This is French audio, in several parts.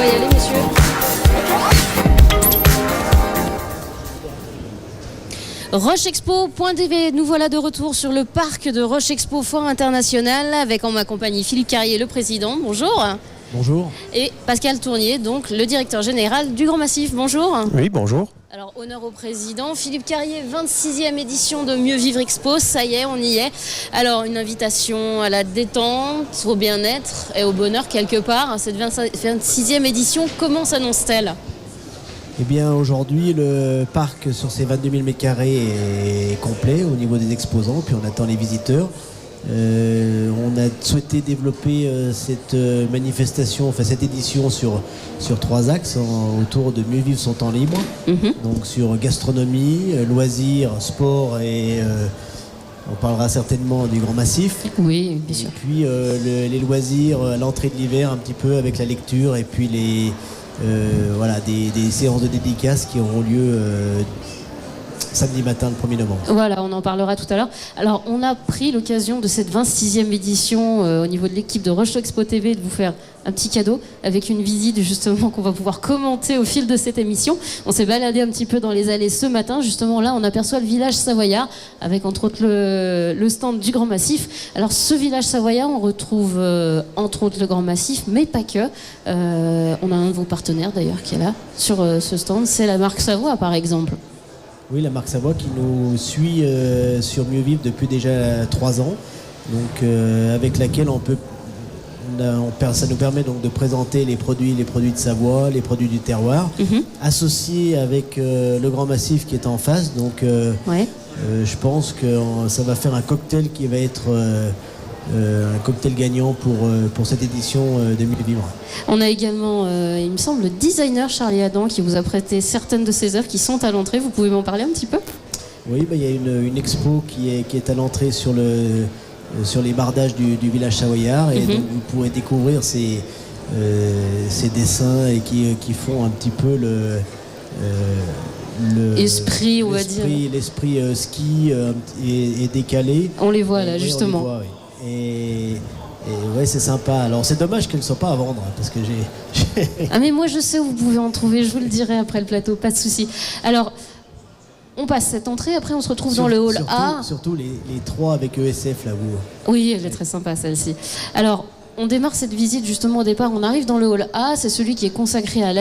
va y aller, messieurs. Roche Expo.tv, nous voilà de retour sur le parc de Roche Expo Foire Internationale avec en ma compagnie Philippe Carrier, le président. Bonjour. Bonjour. Et Pascal Tournier, donc le directeur général du Grand Massif. Bonjour. Oui, bonjour. Alors, honneur au président. Philippe Carrier, 26e édition de Mieux Vivre Expo. Ça y est, on y est. Alors, une invitation à la détente, au bien-être et au bonheur quelque part. Cette 26e édition, comment s'annonce-t-elle ? Eh bien, aujourd'hui, le parc sur ses 22 000 m² est complet au niveau des exposants, puis on attend les visiteurs. On a souhaité développer cette manifestation, enfin cette édition sur 3 axes autour de mieux vivre son temps libre. Donc sur gastronomie, loisirs, sport et on parlera certainement du Grand Massif. Oui, bien sûr. Et puis les loisirs à l'entrée de l'hiver un petit peu avec la lecture et puis voilà, des séances de dédicaces qui auront lieu samedi matin le 1er novembre. Voilà, on en parlera tout à l'heure. Alors, on a pris l'occasion de cette 26e édition au niveau de l'équipe de Roche Expo TV de vous faire un petit cadeau avec une visite justement qu'on va pouvoir commenter au fil de cette émission. On s'est baladé un petit peu dans les allées ce matin. Justement, là, on aperçoit le village savoyard avec entre autres le stand du Grand Massif. Alors, ce village savoyard, on retrouve entre autres le Grand Massif, mais pas que. On a un de vos partenaires d'ailleurs qui est là sur ce stand. C'est la marque Savoie, par exemple. Oui, la marque Savoie qui nous suit sur Mieux Vivre depuis déjà 3 ans, donc avec laquelle ça nous permet donc de présenter les produits de Savoie, les produits du terroir, associés avec le Grand Massif qui est en face. Donc je pense que ça va faire un cocktail qui va être un cocktail gagnant pour cette édition de Mieux Vivre. On a également, il me semble, le designer Charlie Adam qui vous a prêté certaines de ses œuvres qui sont à l'entrée. Vous pouvez m'en parler un petit peu ? Oui, il y a une expo qui est à l'entrée sur les bardages du village savoyard et donc vous pourrez découvrir ces dessins et qui font un petit peu l'esprit, on va dire. L'esprit ski est décalé. On les voit là, justement. On les voit, oui. Et ouais, c'est sympa. Alors c'est dommage qu'elles ne soient pas à vendre parce que j'ai... Ah mais moi je sais où vous pouvez en trouver, je vous le dirai après le plateau, pas de souci. Alors on passe cette entrée, après on se retrouve dans le hall A. Surtout les 3 avec ESF là où... Oui, elle est très sympa celle-ci. Alors on démarre cette visite justement au départ, on arrive dans le hall A, c'est celui qui est consacré à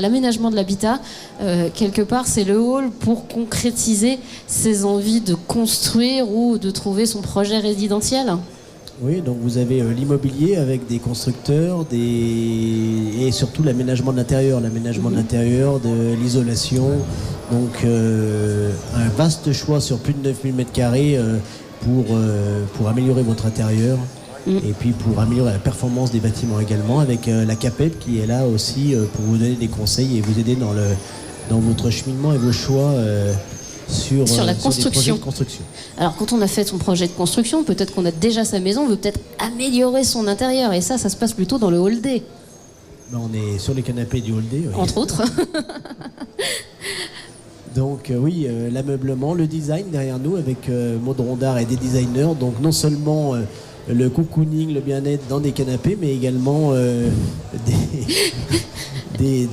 l'aménagement de l'habitat. Quelque part c'est le hall pour concrétiser ses envies de construire ou de trouver son projet résidentiel. Oui, donc vous avez l'immobilier avec des constructeurs et surtout l'aménagement de l'intérieur, de l'isolation. Donc un vaste choix sur plus de 9000 m² pour améliorer votre intérieur et puis pour améliorer la performance des bâtiments également avec la CAPEB qui est là aussi pour vous donner des conseils et vous aider dans votre cheminement et vos choix sur la construction. Alors quand on a fait son projet de construction, peut-être qu'on a déjà sa maison, on veut peut-être améliorer son intérieur et ça se passe plutôt dans le hall D. On est sur les canapés du hall D. Oui. Entre autres. Donc oui, l'ameublement, le design derrière nous avec Maud Rondard et des designers. Donc non seulement le cocooning, le bien-être dans des canapés, mais également des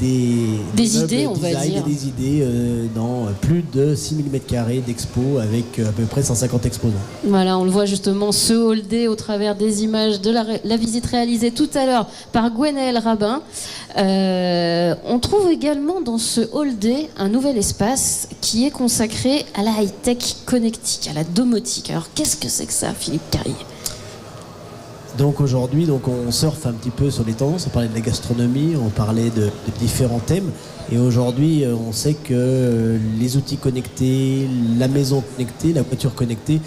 idées, on va dire. Et des idées dans plus de 6000 m² d'expo avec à peu près 150 exposants. Voilà, on le voit justement ce hall D au travers des images de la visite réalisée tout à l'heure par Gwenaëlle Rabin. On trouve également dans ce hall D un nouvel espace qui est consacré à la high-tech connectique, à la domotique. Alors qu'est-ce que c'est que ça, Philippe Carrier ? Donc aujourd'hui, on surfe un petit peu sur les tendances, on parlait de la gastronomie, on parlait de différents thèmes et aujourd'hui on sait que les outils connectés, la maison connectée, la voiture connectée,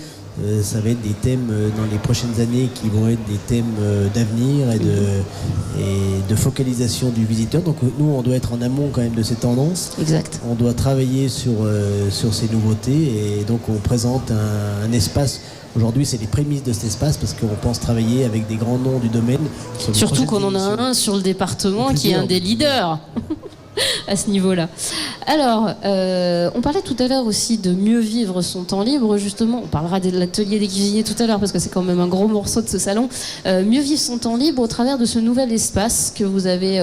ça va être des thèmes dans les prochaines années qui vont être des thèmes d'avenir et de focalisation du visiteur. Donc nous on doit être en amont quand même de ces tendances. Exact. On doit travailler sur ces nouveautés et donc on présente un espace. Aujourd'hui, c'est les prémices de cet espace parce qu'on pense travailler avec des grands noms du domaine. Surtout qu'on en a un sur le département qui est un des leaders. à ce niveau-là. Alors, on parlait tout à l'heure aussi de mieux vivre son temps libre, justement. On parlera de l'atelier des cuisiniers tout à l'heure, parce que c'est quand même un gros morceau de ce salon. Mieux vivre son temps libre au travers de ce nouvel espace que vous avez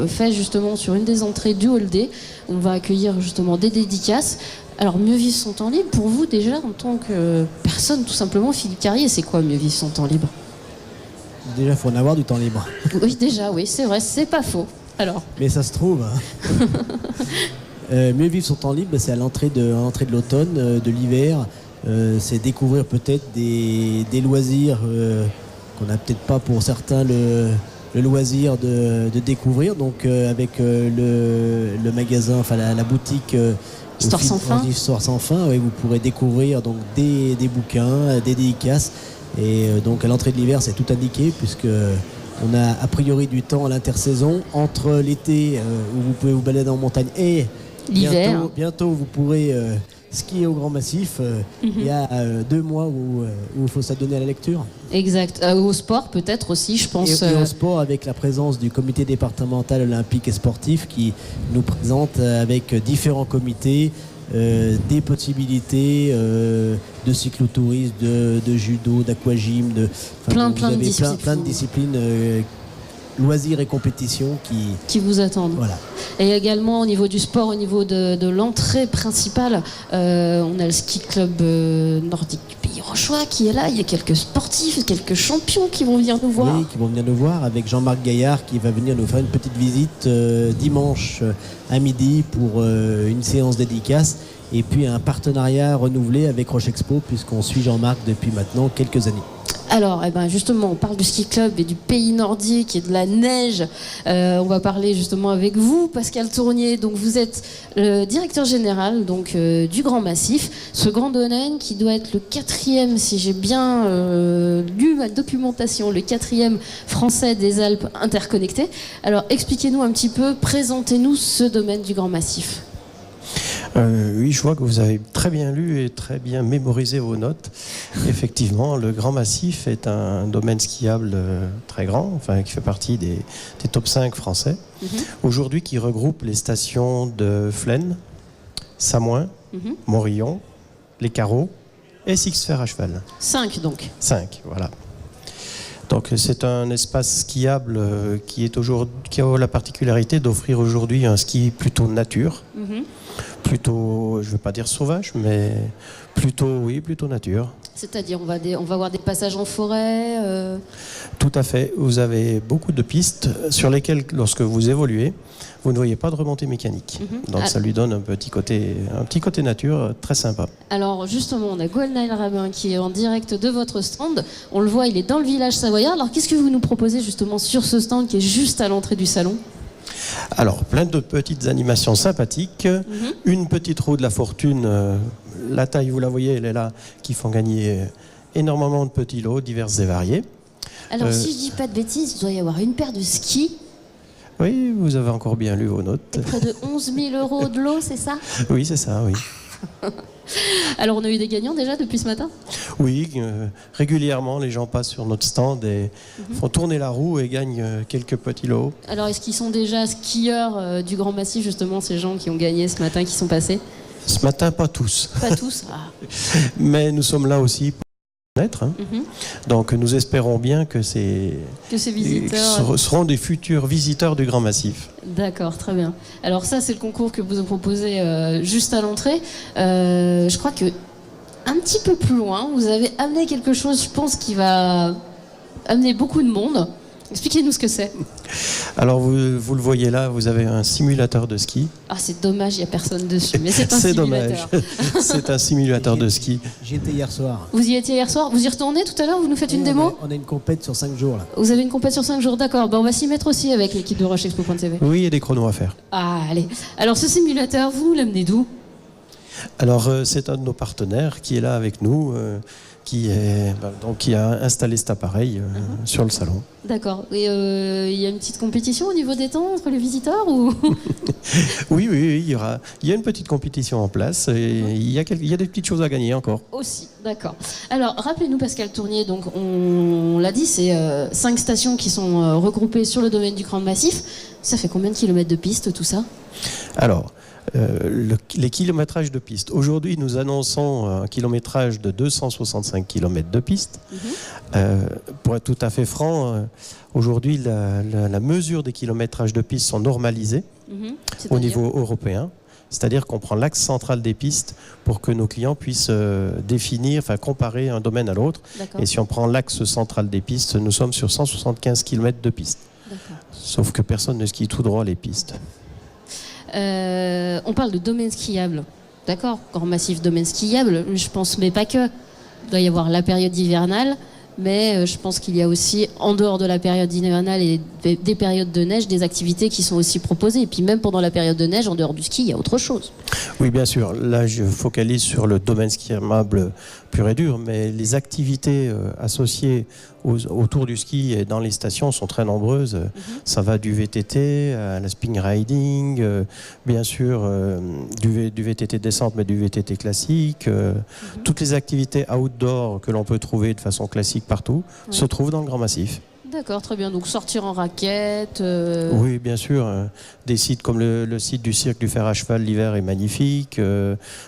fait justement sur une des entrées du Hall D. On va accueillir justement des dédicaces. Alors, mieux vivre son temps libre, pour vous déjà, en tant que personne, tout simplement, Philippe Carrier, c'est quoi mieux vivre son temps libre? Déjà, il faut en avoir du temps libre. Oui, déjà, oui, c'est vrai, c'est pas faux. Alors. Mais ça se trouve. Hein. Mieux vivre son temps libre, c'est à l'entrée de l'automne, de l'hiver. C'est découvrir peut-être des loisirs qu'on n'a peut-être pas pour certains le loisir de découvrir. Donc avec le magasin, enfin la boutique Histoire sans fin. Histoire sans fin, oui, vous pourrez découvrir donc des bouquins, des dédicaces. Et donc à l'entrée de l'hiver, c'est tout indiqué puisque on a a priori du temps à l'intersaison entre l'été où vous pouvez vous balader en montagne et l'hiver. Bientôt vous pourrez skier au Grand Massif. Il y a 2 mois où il faut s'adonner à la lecture. Exact. Au sport peut-être aussi, je pense. Et au sport avec la présence du comité départemental olympique et sportif qui nous présente avec différents comités des possibilités de cyclotourisme, de judo, d'aquagym, plein de disciplines, loisirs et compétitions qui vous attendent. Voilà. Et également au niveau du sport, au niveau de l'entrée principale, on a le ski club nordique du Pays Rochois qui est là. Il y a quelques sportifs, quelques champions qui vont venir nous voir. Oui, qui vont venir nous voir avec Jean-Marc Gaillard qui va venir nous faire une petite visite dimanche à midi pour une séance dédicace. Et puis un partenariat renouvelé avec Roche Expo puisqu'on suit Jean-Marc depuis maintenant quelques années. Alors, justement, on parle du ski club et du pays nordique et de la neige. On va parler justement avec vous, Pascal Tournier. Donc, vous êtes le directeur général donc, du Grand Massif. Ce grand domaine qui doit être le 4e, si j'ai bien lu ma documentation, le 4e français des Alpes interconnectés. Alors, expliquez-nous un petit peu, présentez-nous ce domaine du Grand Massif. Oui, je vois que vous avez très bien lu et très bien mémorisé vos notes. Effectivement, le Grand Massif est un domaine skiable très grand, enfin, qui fait partie des top 5 français. Aujourd'hui, qui regroupe les stations de Flaine, Samoin, Morillon, Les Carreaux et Six-Fer à cheval. 5 donc. 5, voilà. Donc c'est un espace skiable qui a la particularité d'offrir aujourd'hui un ski plutôt nature, plutôt, je ne veux pas dire sauvage, mais plutôt nature. C'est-à-dire on va avoir des passages en forêt Tout à fait. Vous avez beaucoup de pistes sur lesquelles, lorsque vous évoluez, vous ne voyez pas de remontée mécanique. Donc ça lui donne un petit côté nature très sympa. Alors justement, on a Golnaïl Rabin qui est en direct de votre stand. On le voit, il est dans le village savoyard. Alors qu'est-ce que vous nous proposez justement sur ce stand qui est juste à l'entrée du salon ? Alors, plein de petites animations sympathiques. Une petite roue de la fortune, la taille, vous la voyez, elle est là, qui font gagner énormément de petits lots divers et variés. Alors, si je dis pas de bêtises, il doit y avoir une paire de skis. Oui, vous avez encore bien lu vos notes. Et près de 11 000 € de lot, c'est ça ? Oui, c'est ça, oui. Alors, on a eu des gagnants déjà depuis ce matin ? Oui, régulièrement, les gens passent sur notre stand et font tourner la roue et gagnent quelques petits lots. Alors, est-ce qu'ils sont déjà skieurs du Grand Massif, justement, ces gens qui ont gagné ce matin, qui sont passés ? Ce matin, pas tous. Pas tous, Mais nous sommes là aussi pour connaître. Donc, nous espérons bien que ces visiteurs seront des futurs visiteurs du Grand Massif. D'accord, très bien. Alors ça, c'est le concours que vous proposez juste à l'entrée. Je crois que un petit peu plus loin, vous avez amené quelque chose, je pense, qui va amener beaucoup de monde. Expliquez-nous ce que c'est. Alors, vous le voyez là, vous avez un simulateur de ski. Ah, c'est dommage, il n'y a personne dessus, mais c'est un simulateur. C'est dommage. C'est un simulateur de ski. J'y étais hier soir. Vous y étiez hier soir ? Vous y retournez tout à l'heure ? Vous nous faites une démo ? On a une compète sur 5 jours. Là. Vous avez une compète sur 5 jours, d'accord. On va s'y mettre aussi avec l'équipe de RocheExpo.tv. Oui, il y a des chronos à faire. Ah, allez. Alors, ce simulateur, vous l'amenez d'où ? Alors, c'est un de nos partenaires qui est là avec nous, qui a installé cet appareil sur le salon. D'accord. Et il y a une petite compétition au niveau des temps entre les visiteurs ou... Oui, il y a une petite compétition en place et il y a des petites choses à gagner encore. Aussi, d'accord. Alors, rappelez-nous Pascal Tournier, donc on l'a dit, c'est 5 stations qui sont regroupées sur le domaine du Grand Massif. Ça fait combien de kilomètres de piste tout ça ? Alors, les kilométrages de piste. Aujourd'hui, nous annonçons un kilométrage de 265 km de piste. Pour être tout à fait franc, aujourd'hui, la mesure des kilométrages de piste sont normalisés au niveau européen. C'est-à-dire qu'on prend l'axe central des pistes pour que nos clients puissent comparer un domaine à l'autre. Et si on prend l'axe central des pistes, nous sommes sur 175 km de piste. Sauf que personne ne skie tout droit les pistes. On parle de domaine skiable. D'accord, grand massif domaine skiable, je pense, mais pas que. Il doit y avoir la période hivernale, mais je pense qu'il y a aussi, en dehors de la période hivernale et des périodes de neige, des activités qui sont aussi proposées. Et puis même pendant la période de neige, en dehors du ski, il y a autre chose. Oui, bien sûr. Là, je focalise sur le domaine skiable pur et dur, mais les activités associées autour du ski et dans les stations sont très nombreuses. Ça va du VTT à la spin riding, bien sûr du VTT descente, mais du VTT classique. Toutes les activités outdoor que l'on peut trouver de façon classique partout se trouvent dans le Grand Massif. D'accord, très bien. Donc sortir en raquette. Oui, bien sûr. Des sites comme le site du cirque du fer à cheval l'hiver est magnifique.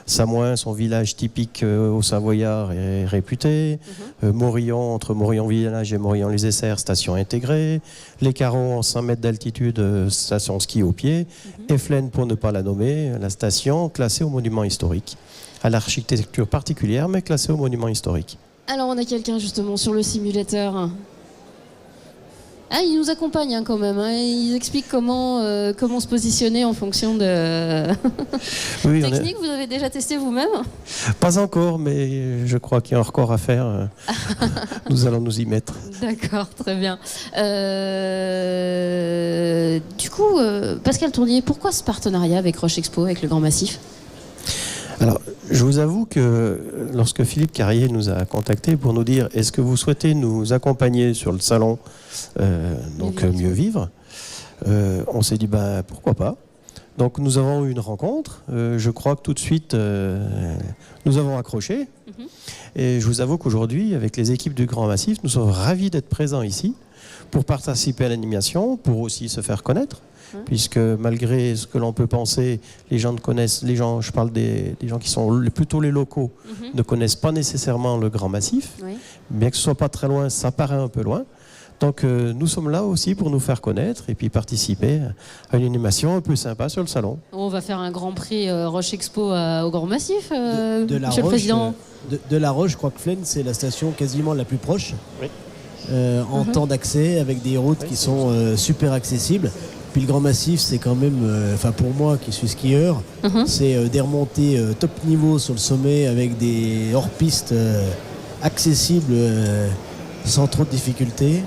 Samoin, son village typique au Savoyard, est réputé. Morillon, entre Morillon-Village et Morillon-les-Essers, station intégrée. Les Carons, 100 mètres d'altitude, station ski au pied. Efflen, pour ne pas la nommer, la station classée au monument historique. À l'architecture particulière, mais classée au monument historique. Alors on a quelqu'un justement sur le simulateur. Ah, il nous accompagne quand même. Il explique comment se positionner en fonction de technique. Vous avez déjà testé vous-même? Pas encore, mais je crois qu'il y a un record à faire. Nous allons nous y mettre. D'accord, très bien. Du coup, Pascal Tournier, pourquoi ce partenariat avec Roche Expo, avec le Grand Massif? Alors, je vous avoue que lorsque Philippe Carrier nous a contactés pour nous dire est-ce que vous souhaitez nous accompagner sur le salon Mieux Vivre, on s'est dit pourquoi pas. Donc nous avons eu une rencontre, je crois que tout de suite nous avons accroché et je vous avoue qu'aujourd'hui avec les équipes du Grand Massif nous sommes ravis d'être présents ici pour participer à l'animation, pour aussi se faire connaître. Puisque malgré ce que l'on peut penser, les gens ne connaissent, je parle des gens qui sont plutôt les locaux, ne connaissent pas nécessairement le Grand Massif. Bien que ce soit pas très loin, ça paraît un peu loin. Donc nous sommes là aussi pour nous faire connaître et puis participer à une animation un peu sympa sur le salon. On va faire un grand prix Roche Expo au Grand Massif, Monsieur le Président. De la Roche, je crois que Flaine, c'est la station quasiment la plus proche en temps d'accès, avec des routes qui sont super accessibles. Puis le Grand Massif, c'est quand même, pour moi qui suis skieur, c'est des remontées top niveau sur le sommet avec des hors-pistes accessibles sans trop de difficultés.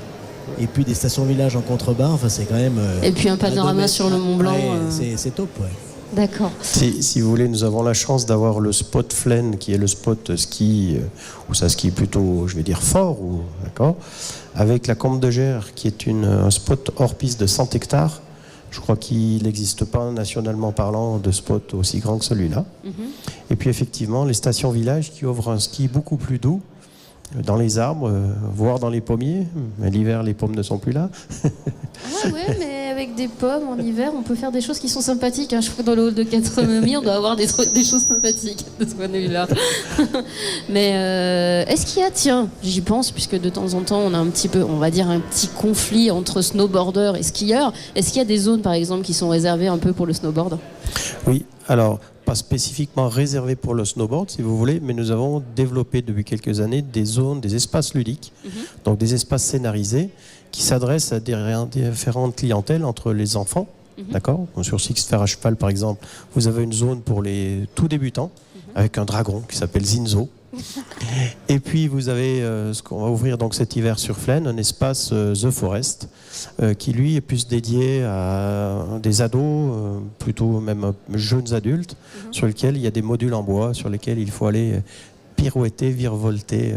Et puis des stations-villages en contrebas, c'est quand même... et puis un panorama sur le Mont Blanc. C'est top, D'accord. Si vous voulez, nous avons la chance d'avoir le spot Flaine, qui est le spot ski, où ça skie plutôt, je vais dire, fort, d'accord, avec la Combe de Gers, qui est un spot hors-piste de 100 hectares. Je crois qu'il n'existe pas, nationalement parlant, de spot aussi grand que celui-là. Et puis effectivement, les stations-villages qui offrent un ski beaucoup plus doux, dans les arbres, voire dans les pommiers. Mais l'hiver, les pommes ne sont plus là. Mais avec des pommes en hiver, on peut faire des choses qui sont sympathiques. Je crois que dans le hall de gastronomie, on doit avoir des choses sympathiques de ce point de vue-là. Mais est-ce qu'il y a, j'y pense, puisque de temps en temps, on a un petit peu, on va dire, un petit conflit entre snowboarders et skieurs. Est-ce qu'il y a des zones, par exemple, qui sont réservées un peu pour le snowboard? Oui, alors... pas spécifiquement réservé pour le snowboard, si vous voulez, mais nous avons développé depuis quelques années des zones, des espaces ludiques, donc des espaces scénarisés qui s'adressent à différentes clientèles entre les enfants, d'accord. Sur Six Fer à Cheval, par exemple, vous avez une zone pour les tout débutants avec un dragon qui s'appelle Zinzo. Et puis vous avez ce qu'on va ouvrir donc cet hiver sur Flaine, un espace The Forest qui lui est plus dédié à des ados, plutôt même jeunes adultes, sur lesquels il y a des modules en bois sur lesquels il faut aller pirouetter, virevolter,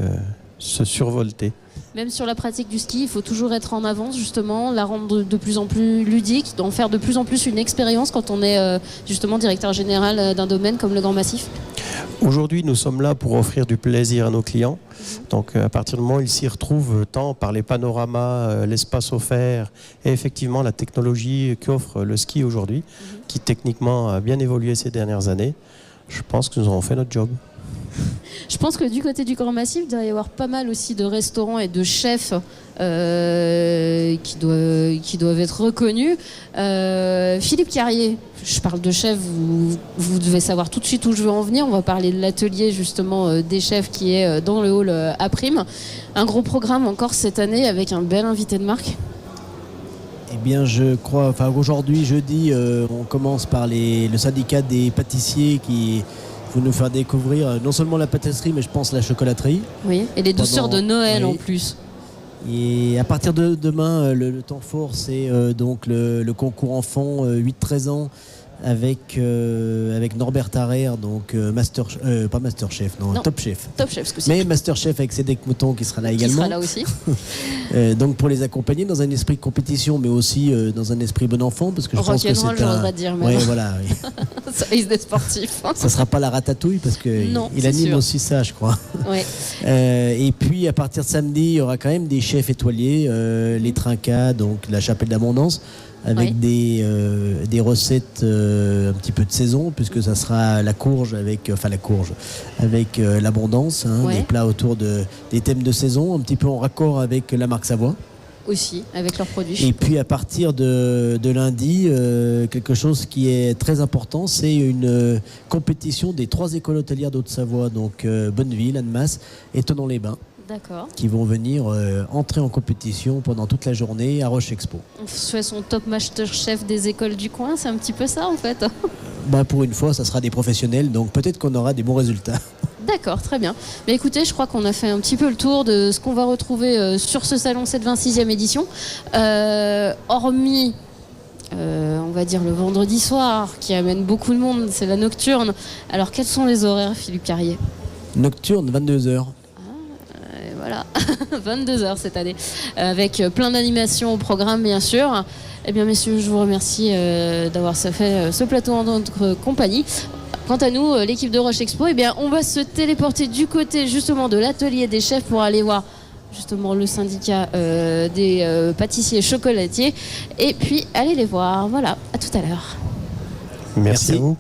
se survolter. Même sur la pratique du ski, il faut toujours être en avance, justement, la rendre de plus en plus ludique, d'en faire de plus en plus une expérience quand on est justement directeur général d'un domaine comme le Grand Massif. Aujourd'hui, nous sommes là pour offrir du plaisir à nos clients. Donc, à partir du moment où ils s'y retrouvent, tant par les panoramas, l'espace offert et effectivement la technologie qu'offre le ski aujourd'hui, qui techniquement a bien évolué ces dernières années, je pense que nous avons fait notre job. Je pense que du côté du Grand Massif, il doit y avoir pas mal aussi de restaurants et de chefs qui doivent être reconnus. Philippe Carrier, je parle de chef, vous devez savoir tout de suite où je veux en venir. On va parler de l'atelier justement des chefs qui est dans le hall à Prime. Un gros programme encore cette année avec un bel invité de marque. Eh bien, je crois, aujourd'hui, jeudi, on commence par le syndicat des pâtissiers qui vont nous faire découvrir non seulement la pâtisserie, mais je pense la chocolaterie. Oui, et les douceurs de Noël en plus. Et à partir de demain, le temps fort, c'est donc le concours enfant 8-13 ans avec Norbert Tarrer, donc pas Masterchef, non, Top Chef. Top Chef, ce que c'est. Mais Masterchef avec Cédric Mouton qui sera là également. Qui sera là aussi. Donc pour les accompagner dans un esprit de compétition, mais aussi dans un esprit bon enfant, parce que je pense que c'est ouais, voilà. Oui. Ça risque d'être sportif. Ça sera pas la ratatouille parce que il anime sûr. Aussi ça, je crois. Ouais. Et puis à partir de samedi, il y aura quand même des chefs étoilés, les Trincas, donc la Chapelle d'Abondance, avec des recettes un petit peu de saison, puisque ça sera la courge avec l'abondance, des plats autour des thèmes de saison, un petit peu en raccord avec la marque Savoie. Aussi, avec leurs produits. Et puis à partir de lundi, quelque chose qui est très important, c'est une compétition des 3 écoles hôtelières d'Haute-Savoie, donc Bonneville, Annemasse et Thonon-les-Bains. D'accord. Qui vont venir entrer en compétition pendant toute la journée à Roche Expo. On fait son top master chef des écoles du coin, c'est un petit peu ça en fait. Pour une fois, ça sera des professionnels, donc peut-être qu'on aura des bons résultats. D'accord, très bien. Mais écoutez, je crois qu'on a fait un petit peu le tour de ce qu'on va retrouver sur ce salon, cette 26e édition. Hormis, on va dire, le vendredi soir, qui amène beaucoup de monde, c'est la nocturne. Alors, quels sont les horaires, Philippe Carrier ? Nocturne, 22h. Voilà, 22h cette année, avec plein d'animations au programme bien sûr. Eh bien messieurs, je vous remercie d'avoir fait ce plateau en notre compagnie. Quant à nous, l'équipe de Roche Expo, eh bien, on va se téléporter du côté justement de l'atelier des chefs pour aller voir justement le syndicat des pâtissiers chocolatiers et puis aller les voir. Voilà, à tout à l'heure. Merci à vous.